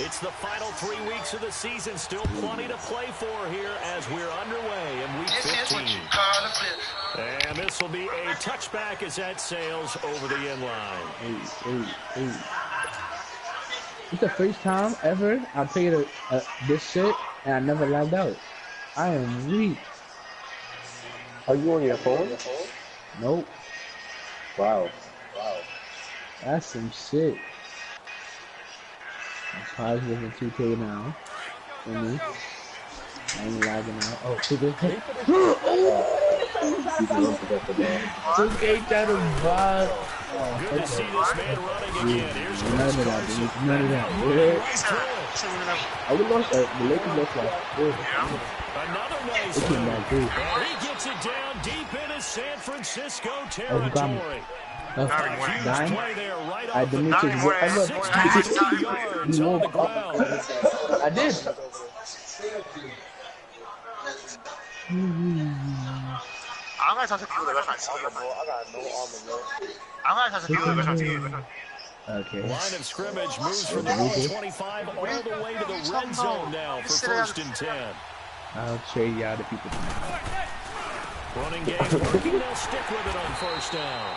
It's the final 3 weeks of the season. Still plenty to play for here as we're underway in Week 15. And this will be a touchback as that sails over the inline. It's the first time ever I played this shit and I never lagged out. I am weak. Are you on your phone? Nope. Wow. That's some shit. I'm probably living 2K now. For me. I ain't lagging out. Oh, 2K. 2K trying to vibe. Good to see this man running again. Here's None of that, dude. None of that. I would lost the Lakers lost like 4. Another nice he gets it down deep into San Francisco territory. Dying. I didn't yards on the ground. I did. I'm gonna touch a few of the restaurants. I'm gonna touch a few of the restaurants. Okay. Line of scrimmage moves from the 25 all the way to the red zone now for 1st and 10. I'll trade you out to people. Running game working. They'll stick with it on 1st down.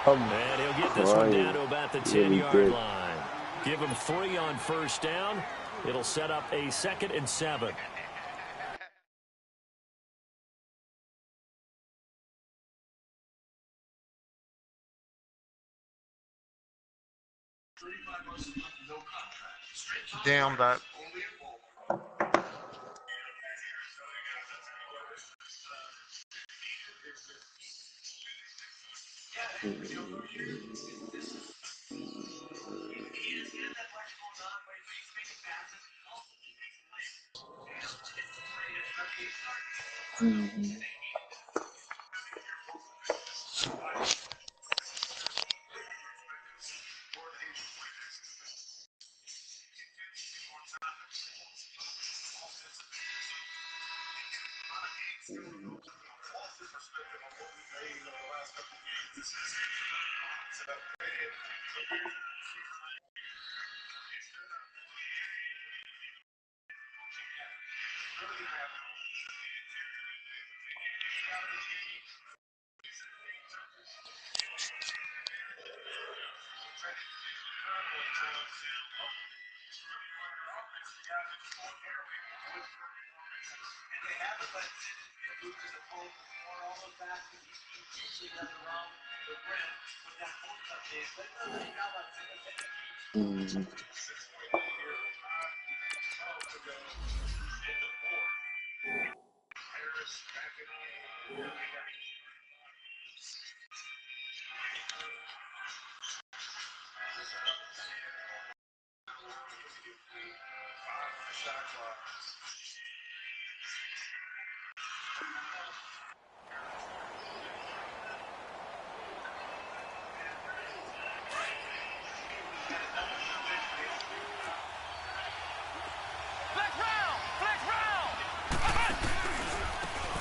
And he'll get this one down to about the 10-yard line. Give him 3 on 1st down. It'll set up a 2nd and 7. Damn that.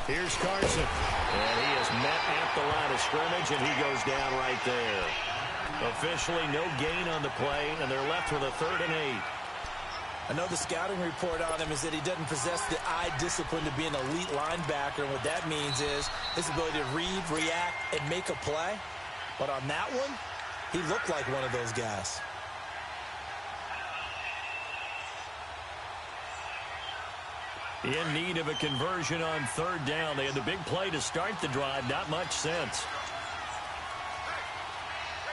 Here's Carson. And he is met at the line of scrimmage, and he goes down right there. Officially no gain on the play, and they're left with a 3rd and 8. I know the scouting report on him is that he doesn't possess the eye discipline to be an elite linebacker, and what that means is his ability to read, react, and make a play. But on that one, he looked like one of those guys. In need of a conversion on 3rd down. They had the big play to start the drive. Not much sense.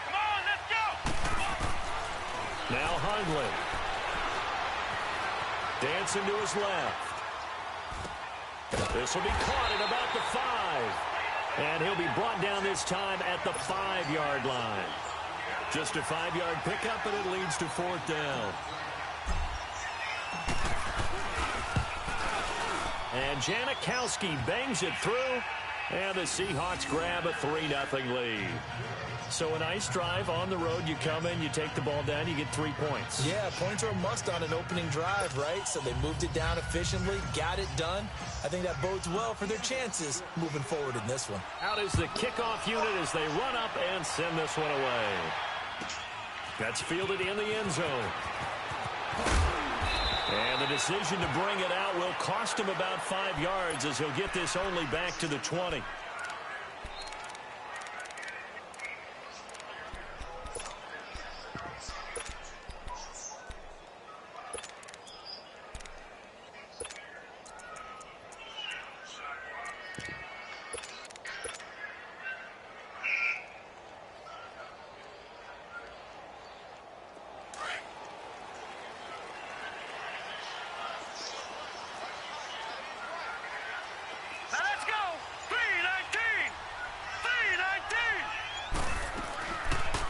Come on, let's go! Now Hundley. Dancing to his left. This will be caught at about the 5. And he'll be brought down this time at the 5-yard line. Just a 5-yard pickup, and it leads to 4th down. And Janikowski bangs it through, and the Seahawks grab a 3-0 lead. So a nice drive on the road. You come in, you take the ball down, you get 3 points. Yeah, points are a must on an opening drive, right? So they moved it down efficiently, got it done. I think that bodes well for their chances moving forward in this one. Out is the kickoff unit as they run up and send this one away. That's fielded in the end zone. the decision to bring it out will cost him about 5 yards as he'll get this only back to the 20.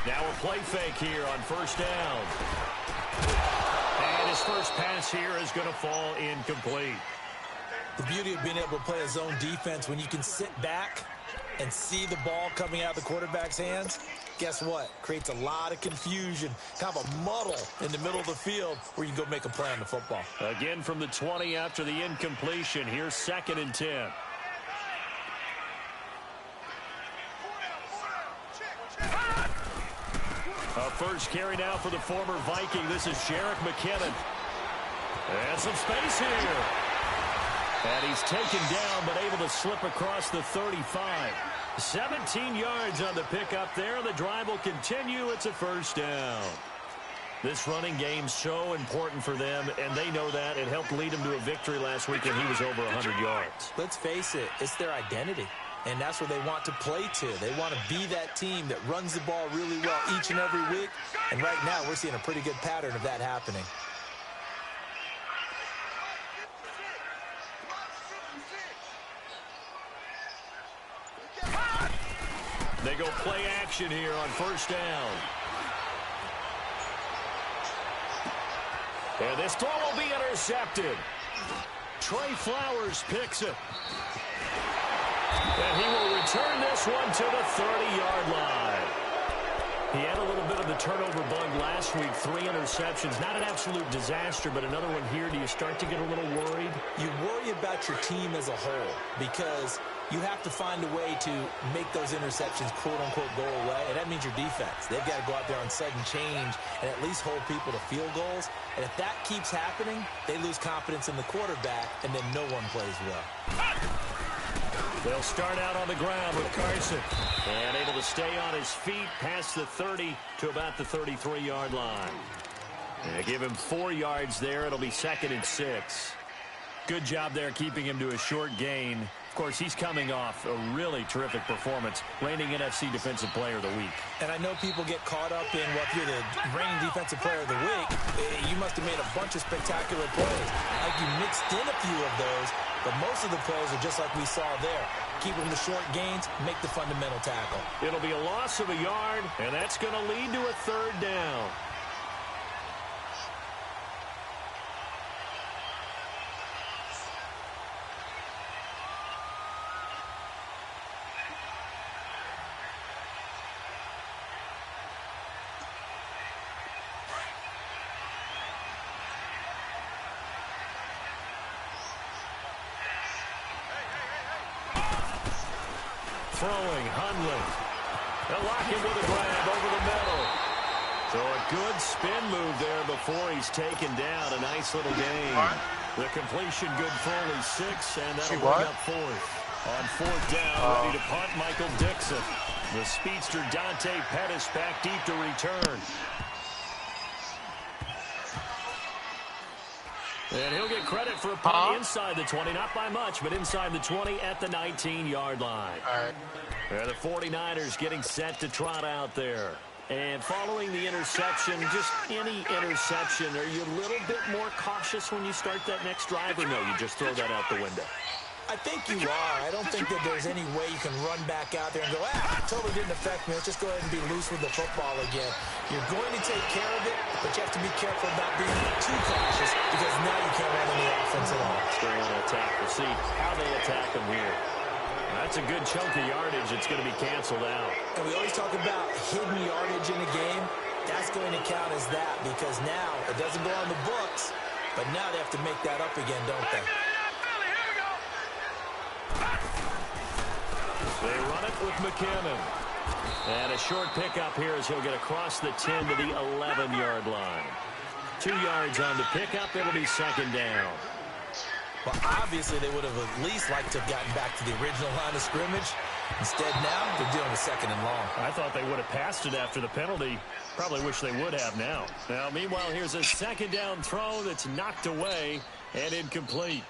Now a play fake here on first down. And his first pass here is going to fall incomplete. The beauty of being able to play a zone defense when you can sit back and see the ball coming out of the quarterback's hands, guess what? Creates a lot of confusion, kind of a muddle in the middle of the field where you can go make a play on the football. Again from the 20 after the incompletion. Here's 2nd and 10. A first carry now for the former Viking. This is Jerick McKinnon. And some space here. And he's taken down, but able to slip across the 35. 17 yards on the pickup there. The drive will continue. It's a first down. This running game's so important for them, and they know that. It helped lead them to a victory last week when he was over 100 yards. Let's face it, it's their identity. And that's what they want to play to. They want to be that team that runs the ball really well each and every week. And right now, we're seeing a pretty good pattern of that happening. They go play action here on first down. And this throw will be intercepted. Trey Flowers picks it. And he will return this one to the 30-yard line. He had a little bit of the turnover bug last week, 3 interceptions. Not an absolute disaster, but another one here. Do you start to get a little worried? You worry about your team as a whole because you have to find a way to make those interceptions, quote-unquote, go away, and that means your defense. They've got to go out there on sudden change and at least hold people to field goals. And if that keeps happening, they lose confidence in the quarterback, and then no one plays well. They'll start out on the ground with Carson. And able to stay on his feet past the 30 to about the 33-yard line. And give him 4 yards there. It'll be 2nd and 6. Good job there keeping him to a short gain. Of course, he's coming off a really terrific performance, reigning NFC Defensive Player of the Week. And I know people get caught up in, well, if you're the reigning Defensive Player of the Week, you must have made a bunch of spectacular plays. Like you mixed in a few of those, but most of the plays are just like we saw there. Keep them to short gains, make the fundamental tackle. It'll be a loss of a yard, and that's going to lead to a 3rd down. Throwing, Hundley. They'll lock him with a grab over the middle. So a good spin move there before he's taken down. A nice little gain. The completion good for only 6, and that'll bring up 4th. On 4th down, ready to punt, Michael Dixon. The speedster Dante Pettis back deep to return. And he'll get credit for a punt inside the 20. Not by much, but inside the 20 at the 19-yard line. The 49ers getting set to trot out there. And following the interception, just any interception, are you a little bit more cautious when you start that next drive, or no, you just throw that out the window? I think you are. I don't think that there's any way you can run back out there and go, it totally didn't affect me. Let's just go ahead and be loose with the football again. You're going to take care of it, but you have to be careful about being too cautious because now you can't run any offense at all. Still want to attack. We'll see how they attack them here. That's a good chunk of yardage. It's going to be canceled out. And we always talk about hidden yardage in a game. That's going to count as that because now it doesn't go on the books, but now they have to make that up again, don't they? They run it with McKinnon. And a short pickup here as he'll get across the 10 to the 11-yard line. 2 yards on the pickup. It'll be second down. Well, obviously, they would have at least liked to have gotten back to the original line of scrimmage. Instead, now they're dealing with second and long. I thought they would have passed it after the penalty. Probably wish they would have now. Now, meanwhile, here's a second down throw that's knocked away and incomplete.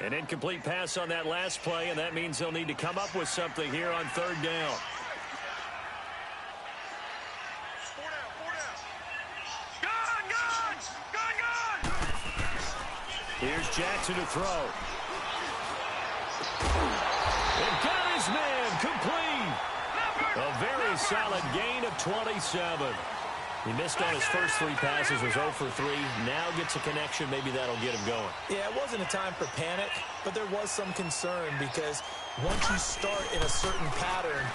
An incomplete pass on that last play, and that means they'll need to come up with something here on third down. Here's Jackson to throw. And got his man complete. A very solid gain of 27. He missed on his first 3 passes, was 0 for 3. Now gets a connection. Maybe that'll get him going. Yeah, it wasn't a time for panic, but there was some concern because once you start in a certain pattern,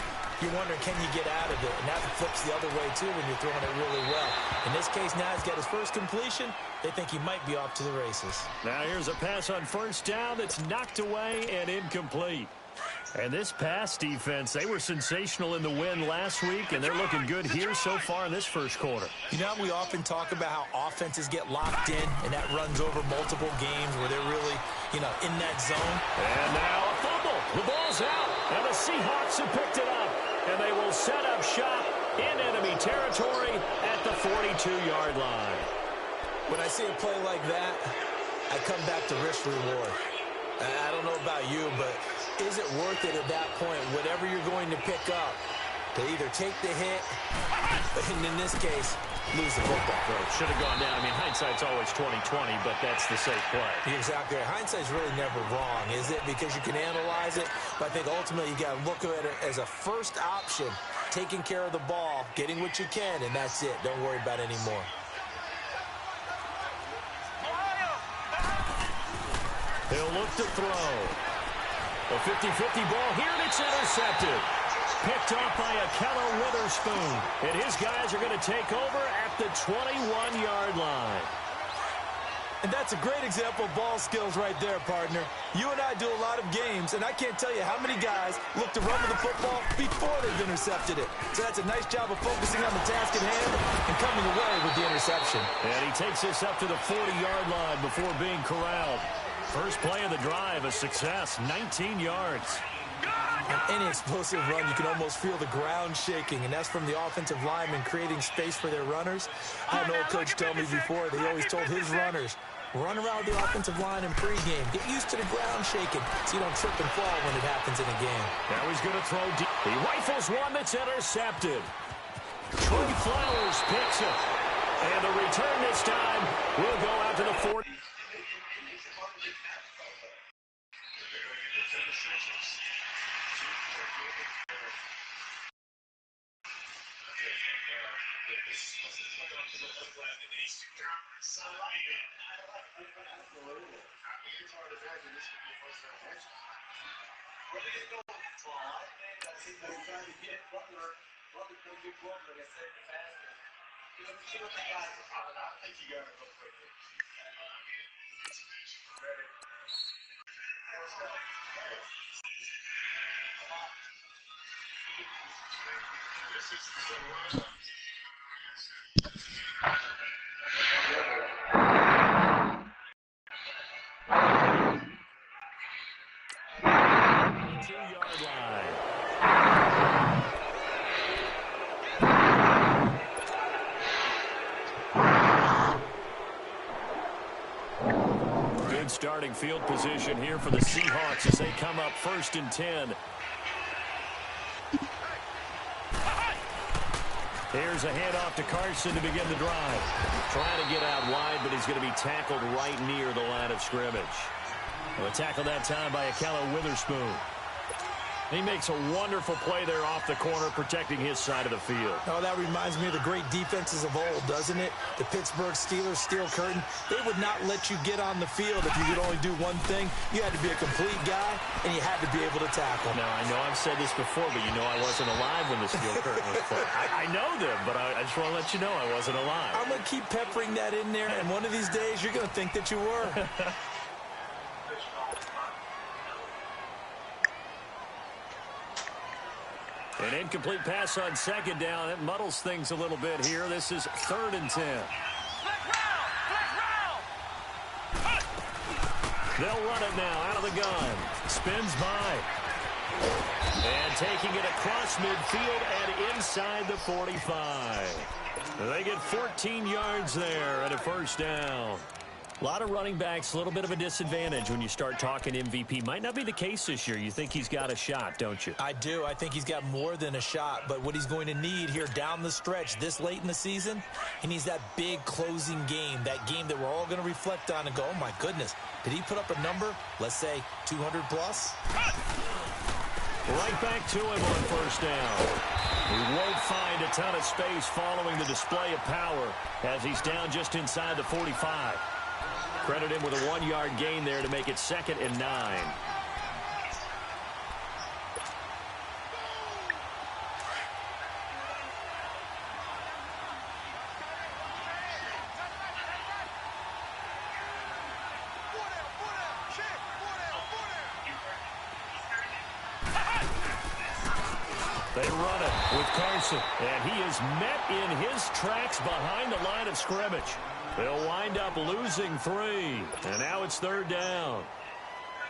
you're wondering, can you get out of it? And that flips the other way, too, when you're throwing it really well. In this case, now he's got his first completion. They think he might be off to the races. Now here's a pass on first down that's knocked away and incomplete. And this pass defense, they were sensational in the win last week, and they're looking good here so far in this first quarter. You know, we often talk about how offenses get locked in, and that runs over multiple games where they're really, in that zone. And now a fumble. The ball's out, and the Seahawks have picked it up. And they will set up shop in enemy territory at the 42-yard line. When I see a play like that, I come back to risk-reward. I don't know about you, but is it worth it at that point, whatever you're going to pick up, to either take the hit, and in this case, lose the football? Well, should have gone down. I mean, hindsight's always 20/20, but that's the safe play. Exactly. Hindsight's really never wrong, is it? Because you can analyze it, but I think ultimately you got to look at it as a first option, taking care of the ball, getting what you can, and that's it. Don't worry about any more. He'll look to throw. A 50-50 ball here, and it's intercepted. Picked off by Akello Witherspoon. And his guys are going to take over at the 21-yard line. And that's a great example of ball skills right there, partner. You and I do a lot of games, and I can't tell you how many guys look to run with the football before they've intercepted it. So that's a nice job of focusing on the task at hand and coming away with the interception. And he takes this up to the 40-yard line before being corralled. First play of the drive, a success, 19 yards. On any explosive run, you can almost feel the ground shaking, and that's from the offensive linemen creating space for their runners. I had an old coach tell me before, they always told his runners, run around the offensive line in pregame. Get used to the ground shaking so you don't trip and fall when it happens in a game. Now he's going to throw deep. He rifles one that's intercepted. Troy Flowers picks it. And the return this time will go out to the 40. Starting field position here for the Seahawks as they come up 1st and 10. Here's a handoff to Carson to begin the drive. Trying to get out wide, but he's going to be tackled right near the line of scrimmage. Well, a tackle that time by Akello Witherspoon. He makes a wonderful play there off the corner, protecting his side of the field. Oh, that reminds me of the great defenses of old, doesn't it? The Pittsburgh Steelers, Steel Curtain. They would not let you get on the field if you could only do one thing. You had to be a complete guy, and you had to be able to tackle. Now, I know I've said this before, but you know I wasn't alive when the Steel Curtain was played. I know them, but I just want to let you know I wasn't alive. I'm going to keep peppering that in there, and one of these days you're going to think that you were. An incomplete pass on second down. It muddles things a little bit here. This is 3rd and 10. They'll run it now out of the gun. Spins by. And taking it across midfield and inside the 45. They get 14 yards there and a first down. A lot of running backs, a little bit of a disadvantage when you start talking MVP. Might not be the case this year. You think he's got a shot, don't you? I do. I think he's got more than a shot. But what he's going to need here down the stretch this late in the season, he needs that big closing game, that game that we're all going to reflect on and go, oh, my goodness, did he put up a number, let's say 200 plus? Right back to him on first down. He won't find a ton of space following the display of power as he's down just inside the 45. Credit him with a 1-yard gain there to make it 2nd and 9. They run it with Carson, and he is met in his tracks behind the line of scrimmage. They'll wind up losing 3, and now it's 3rd down.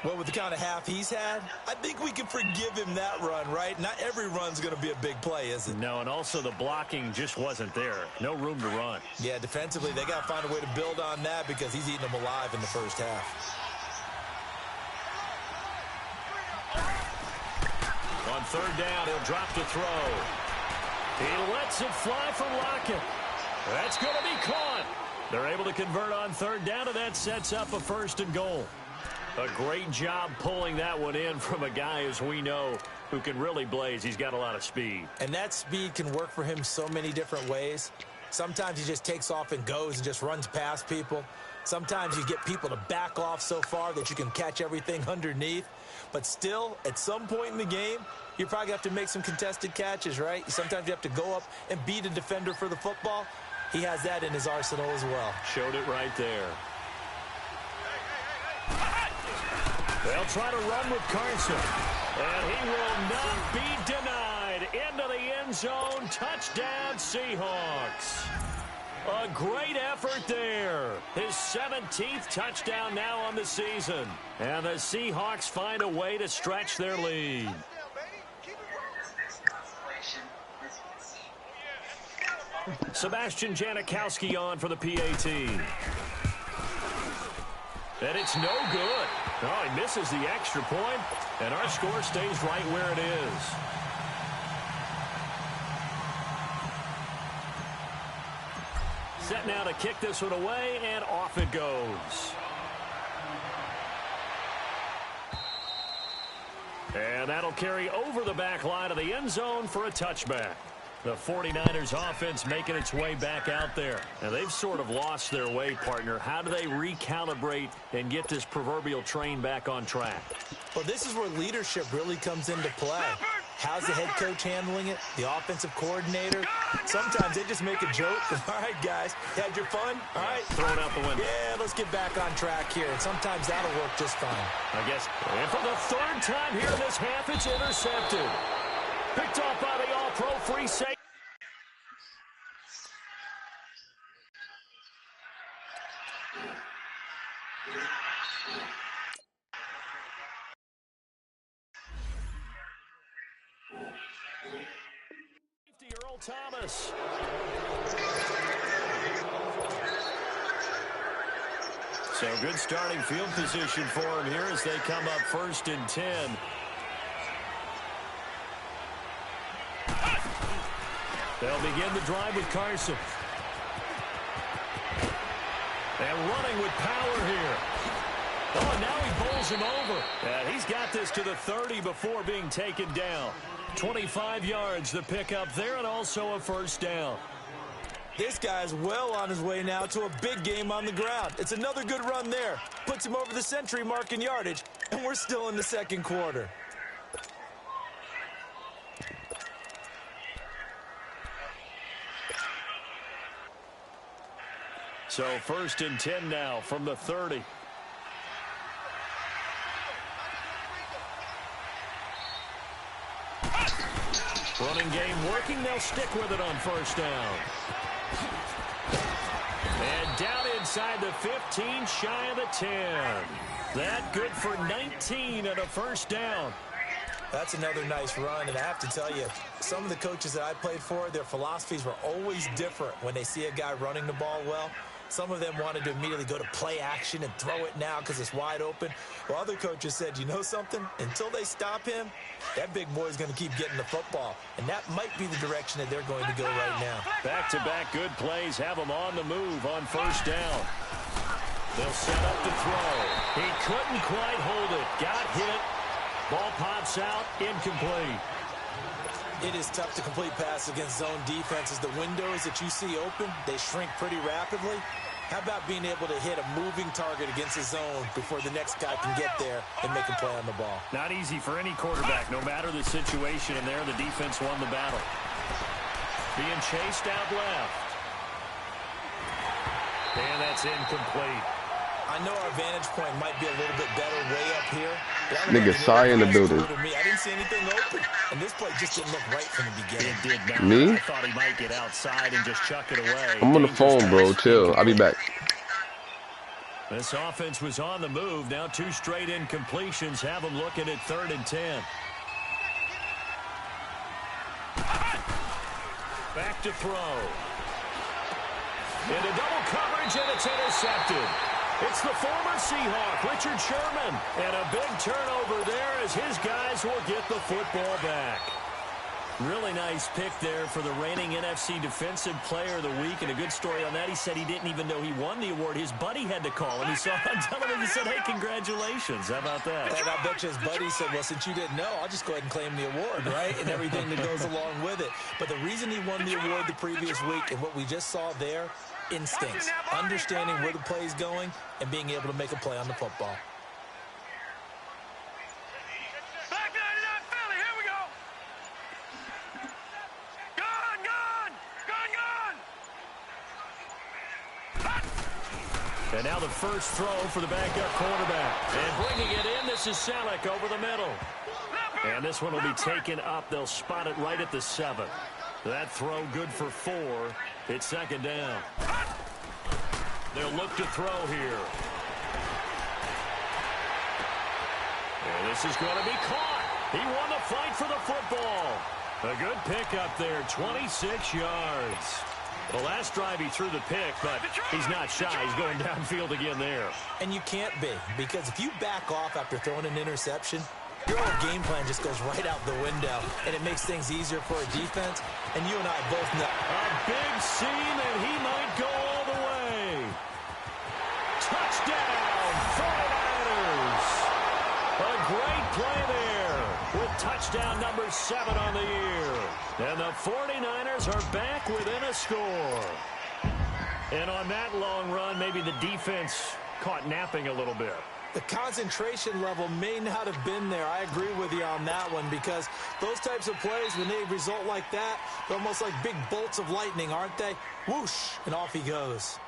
Well, with the kind of half he's had, I think we can forgive him that run, right? Not every run's going to be a big play, is it? No, and also the blocking just wasn't there. No room to run. Yeah, defensively, they got to find a way to build on that because he's eating them alive in the first half. On 3rd down, he'll drop to throw. He lets it fly for Lockett. That's going to be caught. They're able to convert on 3rd down, and that sets up a 1st and goal. A great job pulling that one in from a guy, as we know, who can really blaze. He's got a lot of speed. And that speed can work for him so many different ways. Sometimes he just takes off and goes and just runs past people. Sometimes you get people to back off so far that you can catch everything underneath. But still, at some point in the game, you probably have to make some contested catches, right? Sometimes you have to go up and beat a defender for the football. He has that in his arsenal as well. Showed it right there. They'll try to run with Carson. And he will not be denied. Into the end zone. Touchdown, Seahawks. A great effort there. His 17th touchdown now on the season. And the Seahawks find a way to stretch their lead. Sebastian Janikowski on for the PAT. And it's no good. Oh, he misses the extra point, and our score stays right where it is. Set now to kick this one away, and off it goes. And that'll carry over the back line of the end zone for a touchback. The 49ers offense making its way back out there. Now, they've sort of lost their way, partner. How do they recalibrate and get this proverbial train back on track? Well, this is where leadership really comes into play. How's the head coach handling it? The offensive coordinator? Sometimes they just make a joke. All right, guys, had your fun? All right. Throw it out the window. Yeah, let's get back on track here. And sometimes that'll work just fine. I guess. And for the 3rd time here in this half, it's intercepted. Picked off by the all-pro free safety. Earl Thomas. So good starting field position for him here as they come up 1st and 10. They'll begin the drive with Carson. And running with power here. Oh, and now he bowls him over. And he's got this to the 30 before being taken down. 25 yards to pick up there, and also a 1st down. This guy's well on his way now to a big game on the ground. It's another good run there. Puts him over the century mark in yardage, and we're still in the 2nd quarter. So 1st and 10 now from the 30. Running game working. They'll stick with it on first down. And down inside the 15, shy of the 10. That good for 19 and a first down. That's another nice run, and I have to tell you, some of the coaches that I played for, their philosophies were always different when they see a guy running the ball well. Some of them wanted to immediately go to play action and throw it now because it's wide open. While other coaches said, you know something? Until they stop him, that big boy's going to keep getting the football. And that might be the direction that they're going to go right now. Back-to-back good plays have them on the move on first down. They'll set up to throw. He couldn't quite hold it. Got hit. Ball pops out. Incomplete. It is tough to complete pass against zone defenses. The windows that you see open, they shrink pretty rapidly. How about being able to hit a moving target against a zone before the next guy can get there and make a play on the ball? Not easy for any quarterback, no matter the situation. And there, the defense won the battle. Being chased out left. And that's incomplete. I know our vantage point might be a little bit better way up here. Nigga, Cy in the building. I didn't see anything open, and this play just didn't look right from the beginning. It did not. Me? I thought he might get outside and just chuck it away. I'm on the phone, bro. Chill. I'll be back. This offense was on the move. Now 2 straight incompletions have them looking at 3rd and 10. Back to throw. Into double coverage, and it's intercepted. It's the former Seahawk, Richard Sherman. And a big turnover there as his guys will get the football back. Really nice pick there for the reigning NFC Defensive Player of the Week. And a good story on that. He said he didn't even know he won the award. His buddy had to call him. He saw it on television. He said, hey, congratulations. How about that? And I bet you his buddy said, well, since you didn't know, I'll just go ahead and claim the award, right? And everything that goes along with it. But the reason he won the award the previous week and what we just saw there, instincts, understanding where the play is going, and being able to make a play on the football. And now the first throw for the backup quarterback. And bringing it in, this is Selleck over the middle. And this one will be taken up. They'll spot it right at the 7. That throw good for 4. It's 2nd down. They'll look to throw here. And this is going to be caught. He won the fight for the football. A good pickup there, 26 yards. The last drive he threw the pick, but he's not shy. He's going downfield again there. And you can't be, because if you back off after throwing an interception, your whole game plan just goes right out the window, and it makes things easier for a defense. And you and I both know. A big seam, and he might go all the way. Touchdown, 49ers. A great play there with touchdown number 7 on the year. And the 49ers are back within a score. And on that long run, maybe the defense caught napping a little bit. The concentration level may not have been there. I agree with you on that one, because those types of plays, when they result like that, they're almost like big bolts of lightning, aren't they? Whoosh, and off he goes.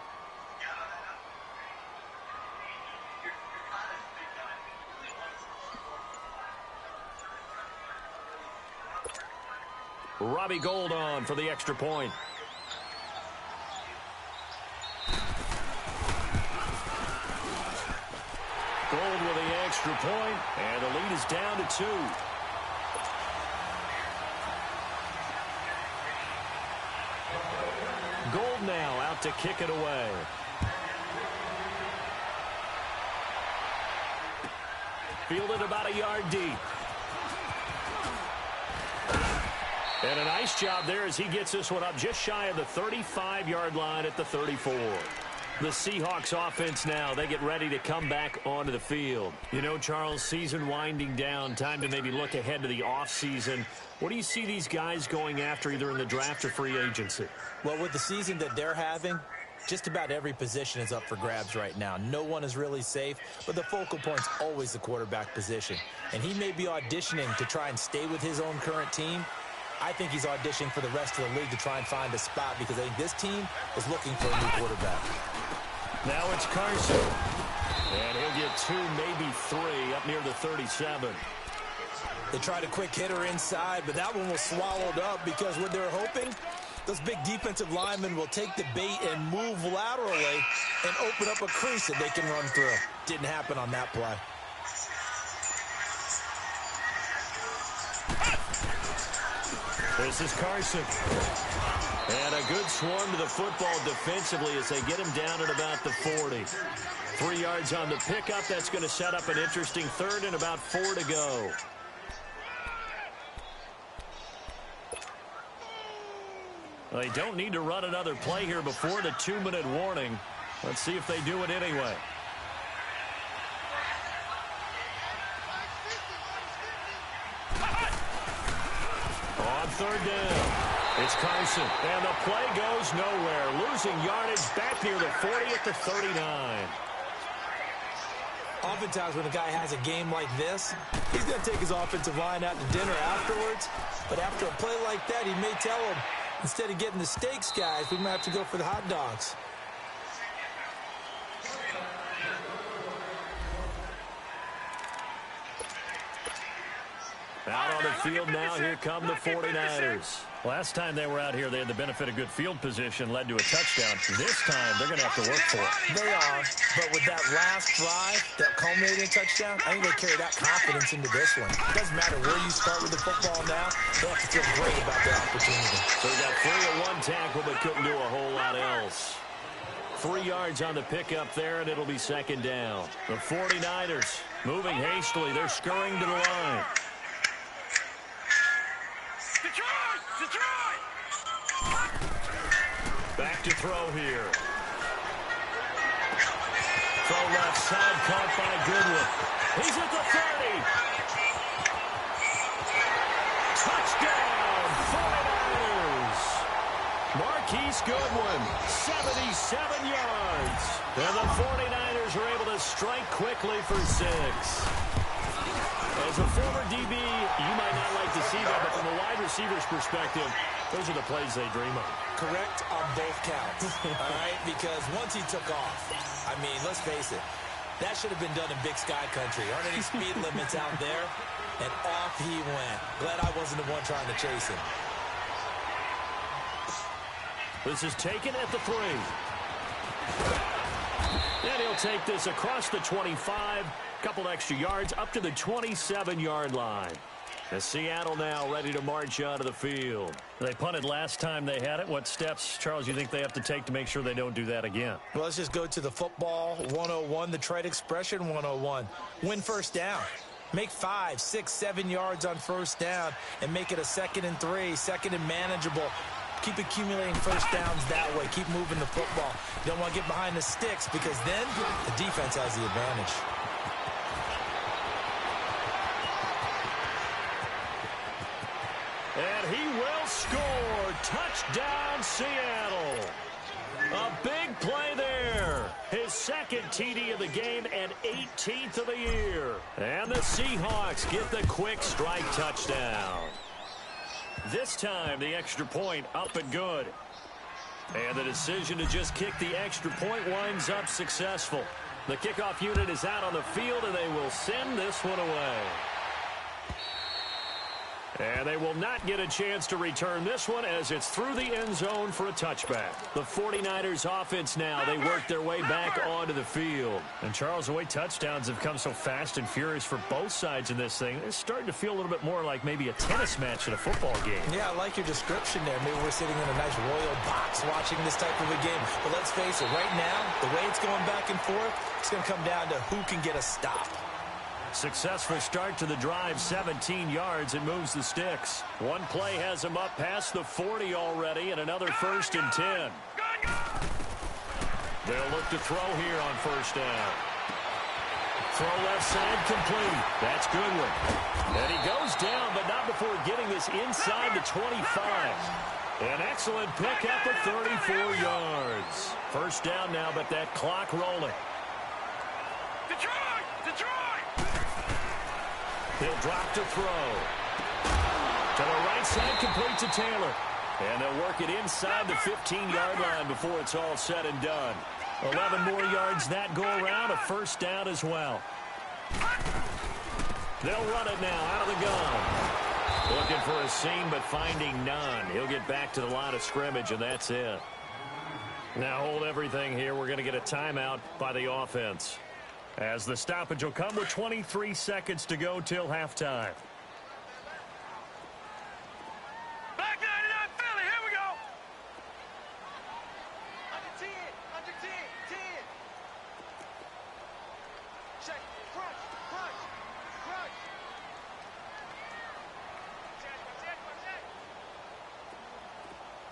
Robbie Gould on for the extra point. Gould with the extra point, and the lead is down to 2. Gould now out to kick it away. Fielded about a yard deep. And a nice job there as he gets this one up just shy of the 35-yard line at the 34. The Seahawks offense now, they get ready to come back onto the field. You know, Charles, season winding down, time to maybe look ahead to the offseason. What do you see these guys going after either in the draft or free agency? Well, with the season that they're having, just about every position is up for grabs right now. No one is really safe, but the focal point's always the quarterback position. And he may be auditioning to try and stay with his own current team. I think he's auditioning for the rest of the league to try and find a spot, because I think this team is looking for a new quarterback. Now it's Carson. And he'll get 2, maybe 3 up near the 37. They tried a quick hitter inside, but that one was swallowed up because what they're hoping, those big defensive linemen will take the bait and move laterally and open up a crease that they can run through. Didn't happen on that play. This is Carson. And a good swarm to the football defensively as they get him down at about the 40. 3 yards on the pickup. That's going to set up an interesting third and about 4 to go. They don't need to run another play here before the 2-minute warning. Let's see if they do it anyway. On third down, it's Carson, and the play goes nowhere. Losing yardage back near the 40 at the 39. Oftentimes when a guy has a game like this, he's going to take his offensive line out to dinner afterwards. But after a play like that, he may tell him, instead of getting the steaks, guys, we might have to go for the hot dogs. Out on the field now, here come the 49ers. Last time they were out here, they had the benefit of good field position, led to a touchdown. This time, they're going to have to work for it. They are, but with that last drive, that culminating touchdown, I think they carry that confidence into this one. It doesn't matter where you start with the football now, they have to feel great about their opportunity. So they got 3 at one tackle, but couldn't do a whole lot else. 3 yards on the pickup there, and it'll be second down. The 49ers moving hastily. They're scurrying to the line. Back to throw here. Throw left side, caught by Goodwin. He's at the 30. Touchdown, 49ers. Marquise Goodwin, 77 yards. And the 49ers are able to strike quickly for 6. As a former DB, you might not like to see that, but from a wide receiver's perspective, those are the plays they dream of. Correct on both counts, all right? Because once he took off, I mean, let's face it, that should have been done in Big Sky Country. Aren't any speed limits out there? And off he went. Glad I wasn't the one trying to chase him. This is taken at the 3. And he'll take this across the 25. Couple extra yards up to the 27-yard line. As Seattle now ready to march out of the field. They punted last time they had it. What steps, Charles, you think they have to take to make sure they don't do that again? Well, let's just go to the football 101, the trade expression 101. Win first down. Make 5, 6, 7 yards on first down and make it a 2nd and 3, 2nd and manageable. Keep accumulating first downs that way. Keep moving the football. You don't want to get behind the sticks because then the defense has the advantage. And he will score. Touchdown, Seattle. A big play there. His 2nd TD of the game and 18th of the year. And the Seahawks get the quick strike touchdown. This time, the extra point up and good. And the decision to just kick the extra point winds up successful. The kickoff unit is out on the field, and they will send this one away. And they will not get a chance to return this one as it's through the end zone for a touchback. The 49ers offense now, they work their way back onto the field. And Charles, the way touchdowns have come so fast and furious for both sides in this thing, it's starting to feel a little bit more like maybe a tennis match in a football game. Yeah, I like your description there. Maybe we're sitting in a nice royal box watching this type of a game. But let's face it, right now, the way it's going back and forth, it's going to come down to who can get a stop. Successful start to the drive, 17 yards, and moves the sticks. One play has him up past the 40 already, and another 1st and 10. They'll look to throw here on first down. Throw left side complete. That's Goodwin. And he goes down, but not before getting this inside the 25. An excellent pickup of 34 yards. First down now, but that clock rolling. He'll drop to throw. To the right side, complete to Taylor. And they'll work it inside the 15-yard line before it's all said and done. 11 more yards that go around, a first down as well. They'll run it now out of the gun. Looking for a seam, but finding none. He'll get back to the line of scrimmage, and that's it. Now hold everything here. We're going to get a timeout by the offense, as the stoppage will come with 23 seconds to go till halftime. Back 99 Philly, here we go. Under 10, under 10, 10. Check, crunch, crunch, crunch.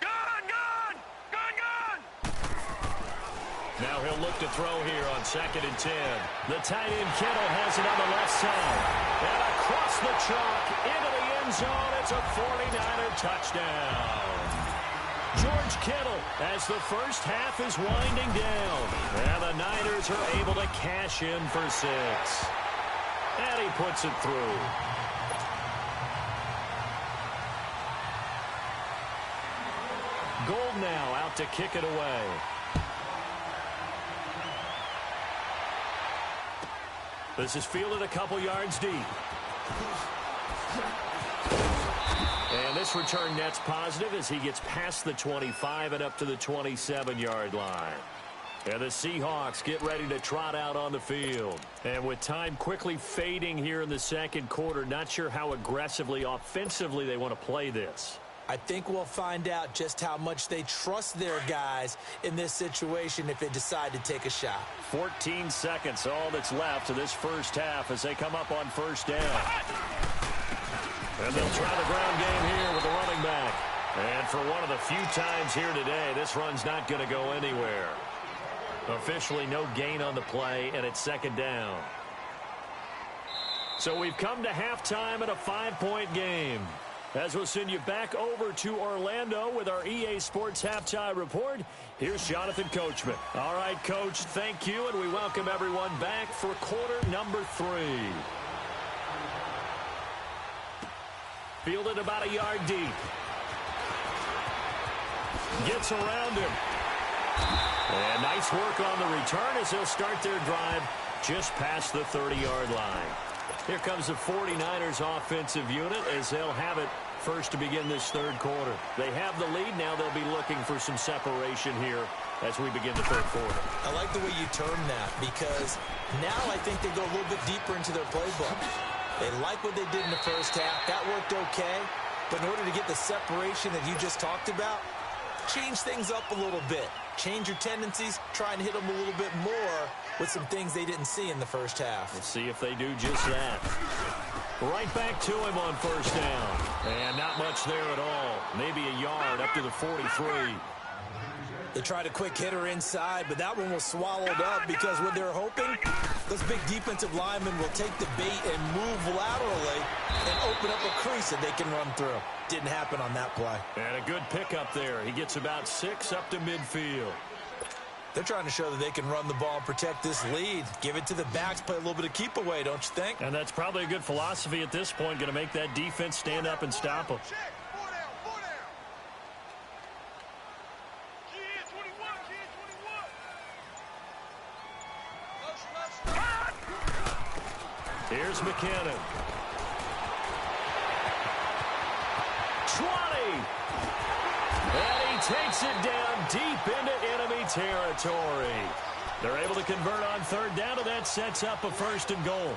Gun, gun, gun, gun. Now he'll look to throw here on 2nd and 10. The tight end Kittle has it on the left side. And across the chalk into the end zone. It's a 49er touchdown. George Kittle as the first half is winding down. And the Niners are able to cash in for 6. And he puts it through. Gold now out to kick it away. This is fielded a couple yards deep. And this return net's positive as he gets past the 25 and up to the 27-yard line. And the Seahawks get ready to trot out on the field. And with time quickly fading here in the second quarter, not sure how aggressively, offensively they want to play this. I think we'll find out just how much they trust their guys in this situation if they decide to take a shot. 14 seconds, all that's left of this first half as they come up on first down. And they'll try the ground game here with the running back. And for one of the few times here today, this run's not going to go anywhere. Officially no gain on the play, and it's 2nd down. So we've come to halftime at a 5-point game. As we'll send you back over to Orlando with our EA Sports Halftime Report, here's Jonathan Coachman. All right, Coach, thank you, and we welcome everyone back for quarter number 3. Fielded about a yard deep. Gets around him. And nice work on the return as they'll start their drive just past the 30-yard line. Here comes the 49ers offensive unit as they'll have it first to begin this third quarter. They have the lead. Now they'll be looking for some separation here as we begin the third quarter. I like the way you term that because now I think they go a little bit deeper into their playbook. They like what they did in the first half. That worked okay. But in order to get the separation that you just talked about, change things up a little bit. Change your tendencies. Try and hit them a little bit more with some things they didn't see in the first half. Let's see if they do just that. Right back to him on first down. And not much there at all. Maybe a yard up to the 43. They tried a quick hitter inside, but that one was swallowed up because what they're hoping, those big defensive linemen will take the bait and move laterally and open up a crease that they can run through. Didn't happen on that play. And a good pickup there. He gets about 6 up to midfield. They're trying to show that they can run the ball and protect this lead. Give it to the backs, play a little bit of keep away, don't you think? And that's probably a good philosophy at this point, going to make that defense stand up and stop them. Here's McKinnon. 20. And he takes it down deep into enemy territory. They're able to convert on third down, and that sets up a 1st and goal.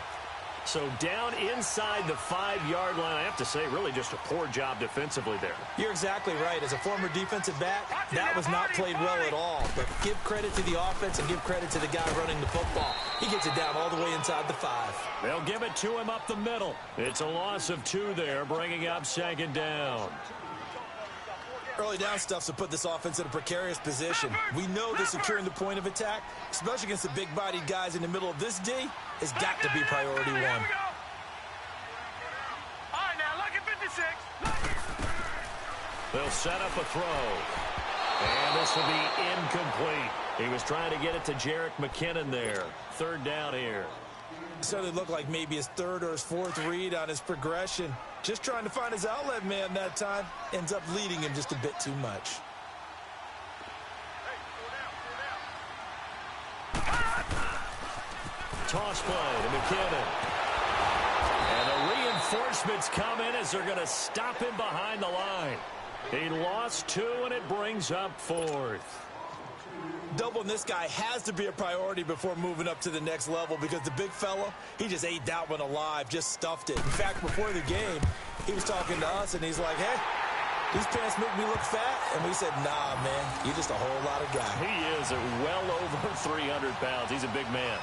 So down inside the 5-yard line. I have to say, really just a poor job defensively there. You're exactly right. As a former defensive back, that was not played well at all. But give credit to the offense and give credit to the guy running the football. He gets it down all the way inside the 5. They'll give it to him up the middle. It's a loss of 2 there, bringing up 2nd down. Early down stuff's to put this offense in a precarious position. We know that securing the point of attack, especially against the big-bodied guys in the middle of this D, has got to be priority 1. All right, now, look at 56. They'll set up a throw. And this will be incomplete. He was trying to get it to Jerick McKinnon there. 3rd down here. Certainly looked like maybe his 3rd or his 4th read on his progression. Just trying to find his outlet man that time. Ends up leading him just a bit too much. Toss play to McKinnon. And Reinforcements come in as they're going to stop him behind the line. He lost 2, and it brings up 4th. Doubling this guy has to be a priority before moving up to the next level because the big fella, he just ate that one alive, just stuffed it. In fact, before the game, he was talking to us, and he's like, hey, these pants make me look fat. And we said, nah, man, you're just a whole lot of guy. He is well over 300 pounds. He's a big man.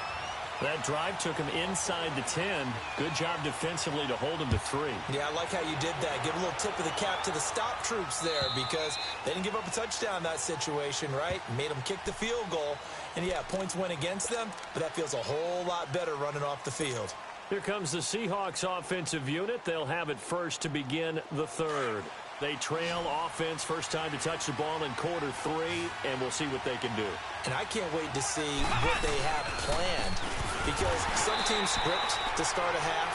That drive took him inside the 10. Good job defensively to hold him to 3. Yeah, I like how you did that. Give a little tip of the cap to the stop troops there because they didn't give up a touchdown in that situation, right? Made them kick the field goal. And, yeah, points went against them, but that feels a whole lot better running off the field. Here comes the Seahawks offensive unit. They'll have it first to begin the 3rd. They trail offense, first time to touch the ball in quarter 3, and we'll see what they can do. And I can't wait to see what they have planned because some teams script to start a half.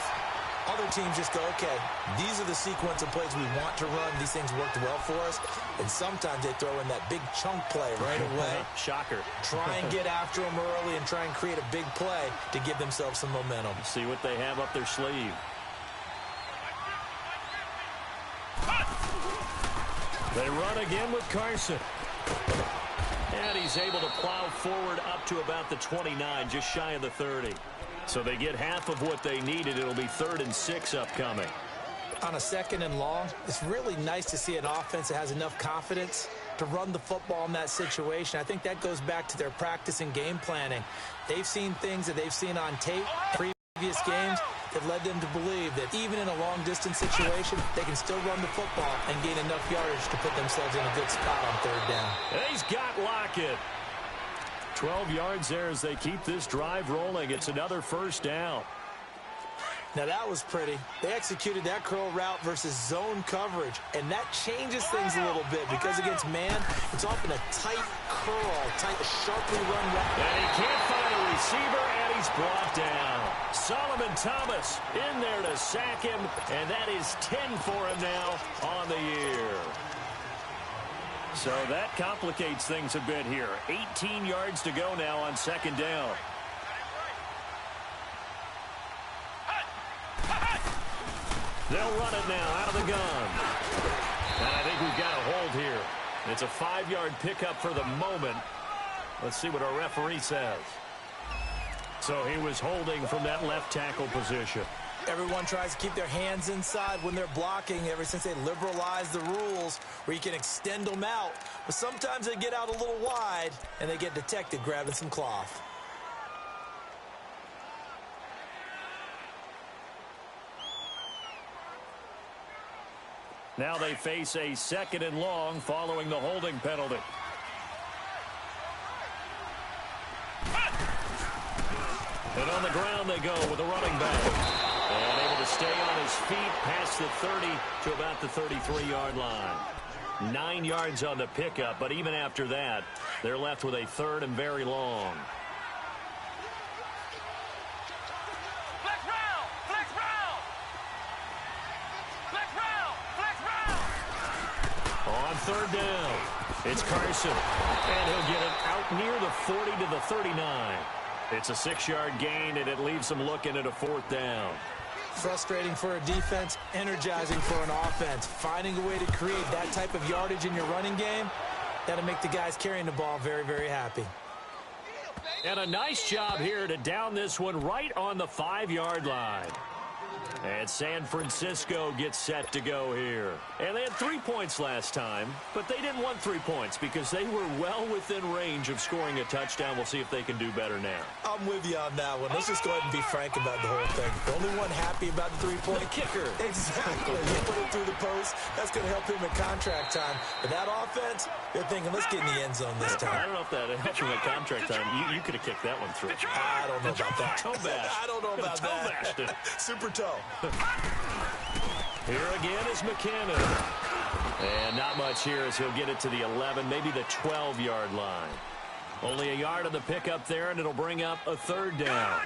Other teams just go, okay, these are the sequence of plays we want to run. These things worked well for us. And sometimes they throw in that big chunk play right away. Shocker. Try and get after them early and try and create a big play to give themselves some momentum. See what they have up their sleeve. They run again with Carson. And he's able to plow forward up to about the 29, just shy of the 30. So they get half of what they needed. It'll be 3rd and 6 upcoming. On a 2nd and long, it's really nice to see an offense that has enough confidence to run the football in that situation. I think that goes back to their practice and game planning. They've seen things that they've seen on tape previous games that led them to believe that even in a long-distance situation, they can still run the football and gain enough yardage to put themselves in a good spot on 3rd down. And he's got Lockett. 12 yards there as they keep this drive rolling. It's another first down. Now, that was pretty. They executed that curl route versus zone coverage, and that changes things a little bit because against man, it's often a tight curl, tight, sharply run route. And he can't find a receiver, and he's brought down. Solomon Thomas in there to sack him, and that is 10 for him now on the year. So that complicates things a bit here. 18 yards to go now on 2nd down. They'll run it now out of the gun. And I think we've got a hold here. It's a 5-yard pickup for the moment. Let's see what our referee says. So he was holding from that left tackle position. Everyone tries to keep their hands inside when they're blocking ever since they liberalized the rules where you can extend them out. But sometimes they get out a little wide and they get detected grabbing some cloth. Now they face a 2nd and long following the holding penalty. And on the ground they go with a running back. And able to stay on his feet past the 30 to about the 33-yard line. 9 yards on the pickup, but even after that, they're left with a 3rd and very long. Flex round! Flex round! Flex round! Flex round! On 3rd down, it's Carson. And he'll get it out near the 40 to the 39. It's a 6-yard gain, and it leaves them looking at a 4th down. Frustrating for a defense, energizing for an offense. Finding a way to create that type of yardage in your running game, that'll make the guys carrying the ball very, very happy. And a nice job here to down this one right on the 5-yard line. And San Francisco gets set to go here. And they had 3 points last time, but they didn't want 3 points because they were well within range of scoring a touchdown. We'll see if they can do better now. I'm with you on that one. Let's just go ahead and be frank about the whole thing. The only one happy about the 3-point kicker. Exactly. You put it through the post. That's going to help him at contract time. But that offense, they're thinking, let's get in the end zone this time. I don't know if that helps him at contract time. You could have kicked that one through. I don't know about that. Toe bash. I don't know about that. Super toe. Here again is McKinnon. And not much here as he'll get it to the 11, maybe the 12-yard line. Only a yard on the pickup there, and it'll bring up a 3rd down.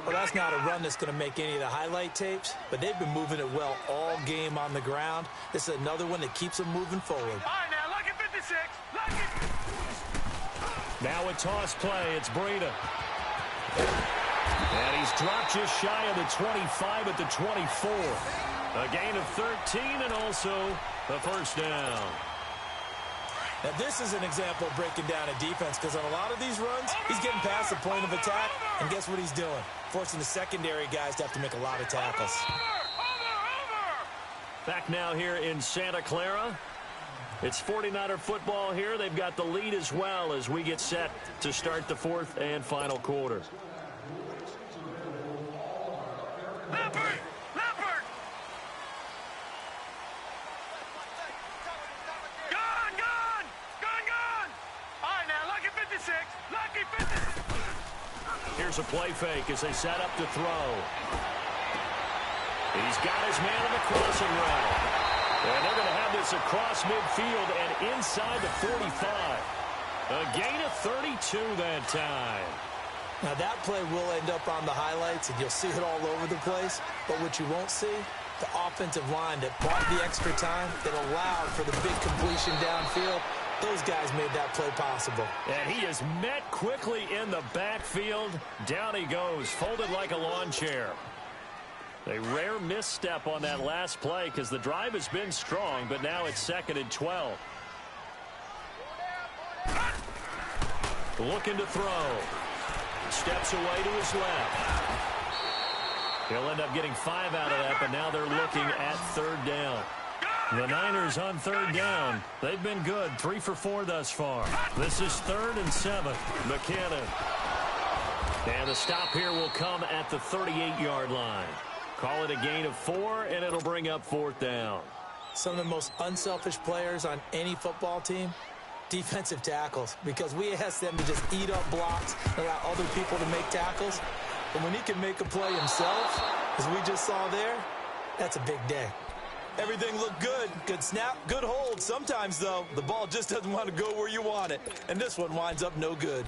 Well, that's not a run that's going to make any of the highlight tapes, but they've been moving it well all game on the ground. This is another one that keeps them moving forward. All right, now, look at 56. Look at... Now a toss play. It's Breida. And he's dropped just shy of the 25 at the 24. A gain of 13 and also a first down. Now, this is an example of breaking down a defense because on a lot of these runs, he's getting past the point of attack, and guess what he's doing? Forcing the secondary guys to have to make a lot of tackles. Back now here in Santa Clara. It's 49er football here. They've got the lead as well as we get set to start the fourth and final quarter. Here's a play fake as they set up to throw. He's got his man on the crossing route. And they're going to have this across midfield and inside the 45. A gain of 32 that time. Now, that play will end up on the highlights, and you'll see it all over the place. But what you won't see, the offensive line that bought the extra time, that allowed for the big completion downfield, those guys made that play possible. And he is met quickly in the backfield. Down he goes, folded like a lawn chair. A rare misstep on that last play because the drive has been strong, but now it's 2nd and 12. Looking to throw. Steps away to his left. He'll end up getting 5 out of that, but now they're looking at 3rd down. The Niners on 3rd down. They've been good, 3 for 4 thus far. This is 3rd and 7. McKinnon. And the stop here will come at the 38-yard line. Call it a gain of 4, and it'll bring up 4th down. Some of the most unselfish players on any football team, defensive tackles, because we ask them to just eat up blocks and allow other people to make tackles. But when he can make a play himself, as we just saw there, that's a big day. Everything looked good. Good snap, good hold. Sometimes, though, the ball just doesn't want to go where you want it. And this one winds up no good.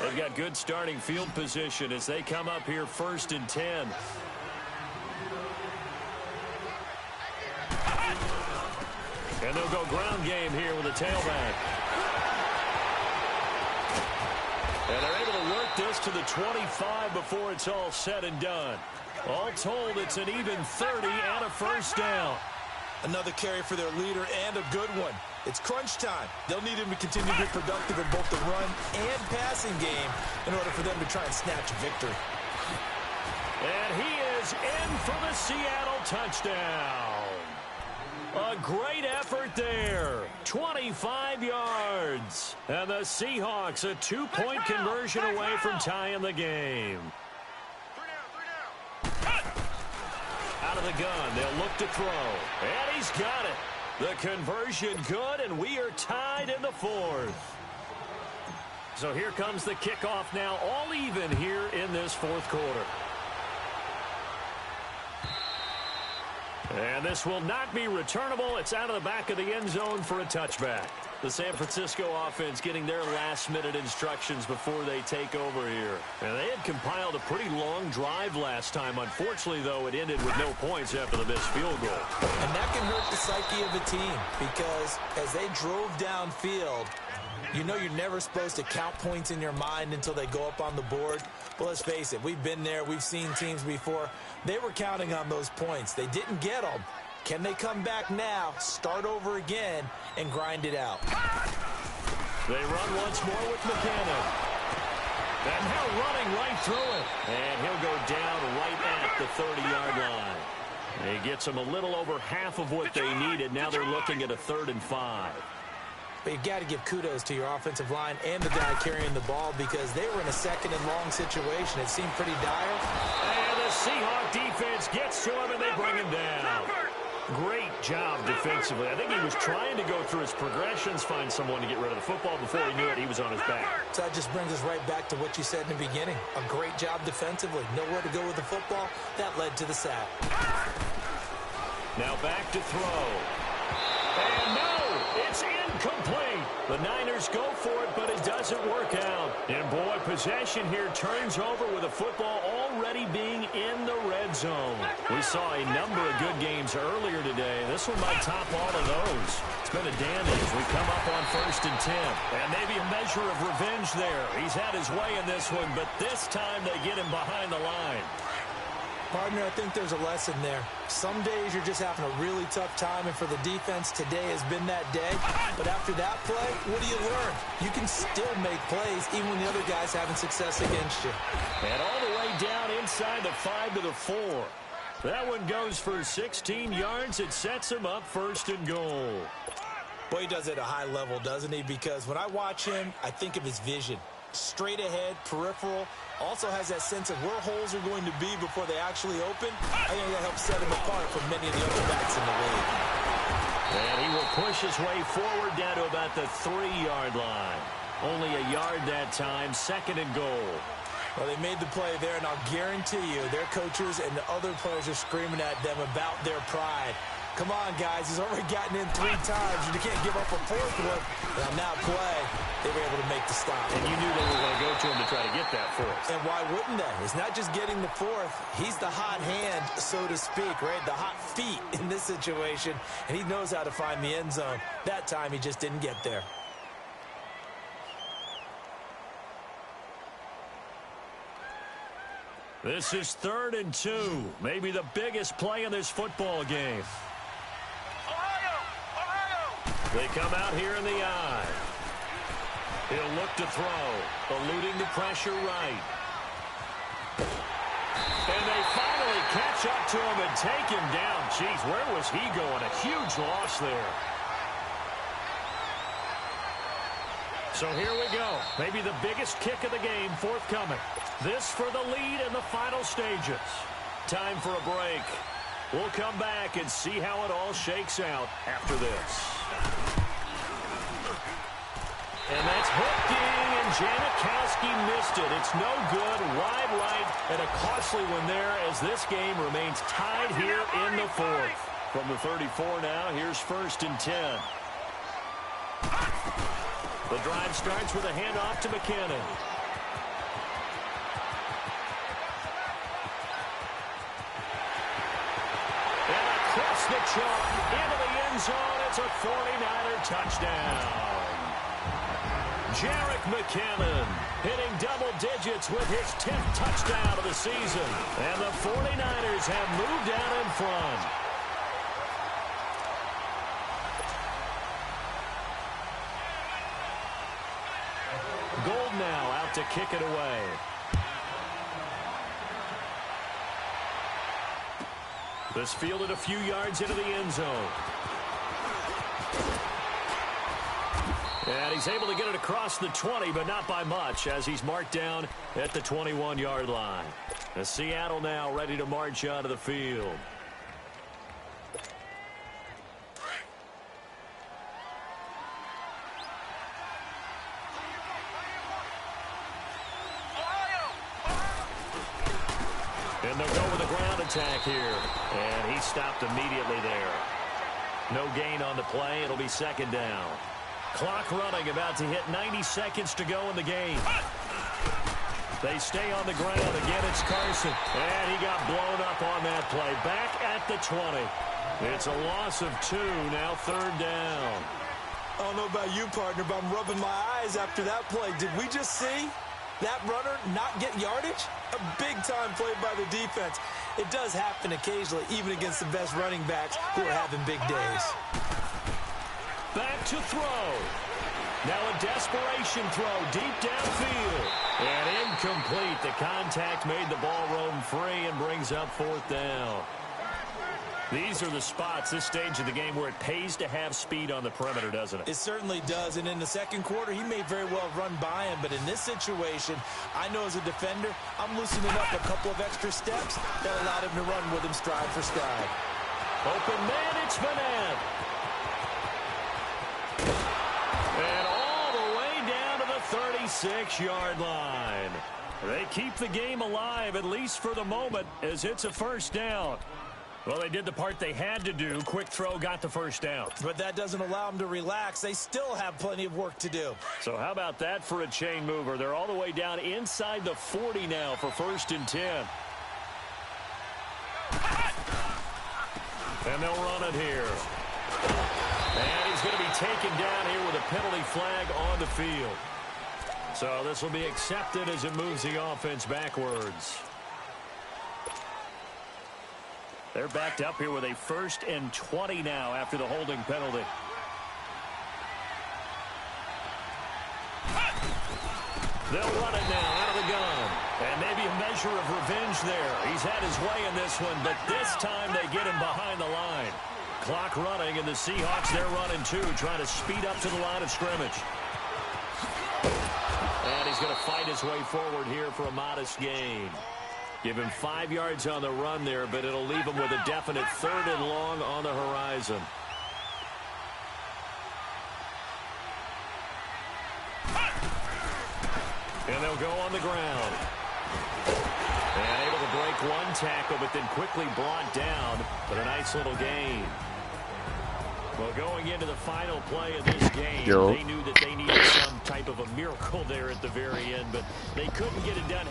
They've got good starting field position as they come up here 1st and 10. And they'll go ground game here with a tailback. And they're able to work this to the 25 before it's all said and done. All told, it's an even 30 and a first down. Another carry for their leader and a good one. It's crunch time. They'll need him to continue to be productive in both the run and passing game in order for them to try and snatch a victory. And he is in for the Seattle touchdown. A great effort there. 25 yards. And the Seahawks a 2-point conversion away from tying the game. Out of the gun, they'll look to throw. And he's got it. The conversion good, and we are tied in the 4th. So here comes the kickoff now, all even here in this 4th quarter. And this will not be returnable. It's out of the back of the end zone for a touchback. The San Francisco offense getting their last-minute instructions before they take over here. And they had compiled a pretty long drive last time. Unfortunately, though, it ended with no points after the missed field goal. And that can hurt the psyche of a team because as they drove downfield, you know you're never supposed to count points in your mind until they go up on the board. But let's face it, we've been there. We've seen teams before. They were counting on those points. They didn't get them. Can they come back now, start over again, and grind it out? They run once more with McKinnon. And now running right through it. And he'll go down right at the 30-yard line. He gets them a little over half of what they needed. Now they're looking at a 3rd and 5. But you've got to give kudos to your offensive line and the guy carrying the ball because they were in a 2nd and long situation. It seemed pretty dire. And the Seahawk defense gets to him, and they bring him down. Great job defensively. I think he was trying to go through his progressions, find someone to get rid of the football. Before he knew it, he was on his back. So that just brings us right back to what you said in the beginning. A great job defensively. Nowhere to go with the football. That led to the sack. Now back to throw. And no, it's incomplete. The Niners go for it, but it doesn't work out. And boy, possession here turns over with the football already being in the red zone. We saw a number of good games earlier today. This one might top all of those. been a damage. We come up on 1st and 10. And maybe a measure of revenge there. He's had his way in this one, but this time they get him behind the line. Partner, I think there's a lesson there. Some days you're just having a really tough time, and for the defense, today has been that day. But after that play, what do you learn? You can still make plays even when the other guy's having success against you. And all the way down inside the 5 to the 4. That one goes for 16 yards. It sets him up 1st and goal. Boy, he does it at a high level, doesn't he? Because when I watch him, I think of his vision. Straight ahead, peripheral, also has that sense of where holes are going to be before they actually open. I think that helps set him apart from many of the other backs in the league. And he will push his way forward down to about the 3-yard line. Only a yard that time, 2nd and goal. Well, they made the play there, and I'll guarantee you their coaches and the other players are screaming at them about their pride. Come on, guys. He's already gotten in 3 times. You can't give up a 4th one. And on that play, they were able to make the stop. And you knew they were going to go to him to try to get that 4th. And why wouldn't they? It's not just getting the 4th. He's the hot hand, so to speak, right? The hot feet in this situation. And he knows how to find the end zone. That time, he just didn't get there. This is 3rd and 2. Maybe the biggest play in this football game. They come out here in the I. He'll look to throw, eluding the pressure right. And they finally catch up to him and take him down. Jeez, where was he going? A huge loss there. So here we go. Maybe the biggest kick of the game forthcoming. This for the lead in the final stages. Time for a break. We'll come back and see how it all shakes out after this. And that's hooked in, and Janikowski missed it. It's no good, wide right, and a costly one there as this game remains tied here in the 4th. From the 34 now, here's 1st and 10. The drive starts with a handoff to McKinnon. And across the chalk, into the end zone, it's a 49er touchdown. Jerick McKinnon hitting double digits with his 10th touchdown of the season. And the 49ers have moved out in front. Gold now out to kick it away. This fielded a few yards into the end zone. And he's able to get it across the 20, but not by much, as he's marked down at the 21-yard line. And Seattle now ready to march onto the field. And they'll go with a ground attack here. And he stopped immediately there. No gain on the play. It'll be 2nd down. Clock running, about to hit 90 seconds to go in the game. They stay on the ground. Again, it's Carson. And he got blown up on that play. Back at the 20. It's a loss of 2, now 3rd down. I don't know about you, partner, but I'm rubbing my eyes after that play. Did we just see that runner not get yardage? A big-time play by the defense. It does happen occasionally, even against the best running backs who are having big days. Back to throw. Now a desperation throw deep downfield. And incomplete. The contact made the ball roam free and brings up 4th down. These are the spots, this stage of the game, where it pays to have speed on the perimeter, doesn't it? It certainly does. And in the 2nd quarter, he may very well run by him. But in this situation, I know as a defender, I'm loosening up a couple of extra steps that allowed him to run with him stride for stride. Open man, it's Manette. And all the way down to the 36-yard line. They keep the game alive, at least for the moment, as it's a 1st down. Well, they did the part they had to do. Quick throw got the 1st down. But that doesn't allow them to relax. They still have plenty of work to do. So how about that for a chain mover? They're all the way down inside the 40 now for 1st and 10. And they'll run it here. And he's going going to be taken down here with a penalty flag on the field. So this will be accepted as it moves the offense backwards. They're backed up here with a 1st and 20 now after the holding penalty. They'll run it now out of the gun. And maybe a measure of revenge there. He's had his way in this one, but this time they get him behind the line. Clock running, and the Seahawks, they're running too, trying to speed up to the line of scrimmage. And he's going to fight his way forward here for a modest gain. Give him 5 yards on the run there, but it'll leave him with a definite 3rd and long on the horizon. And they'll go on the ground. And able to break one tackle, but then quickly brought down. But a nice little gain. Well, going into the final play of this game, they knew that they needed some type of a miracle there at the very end, but they couldn't get it done.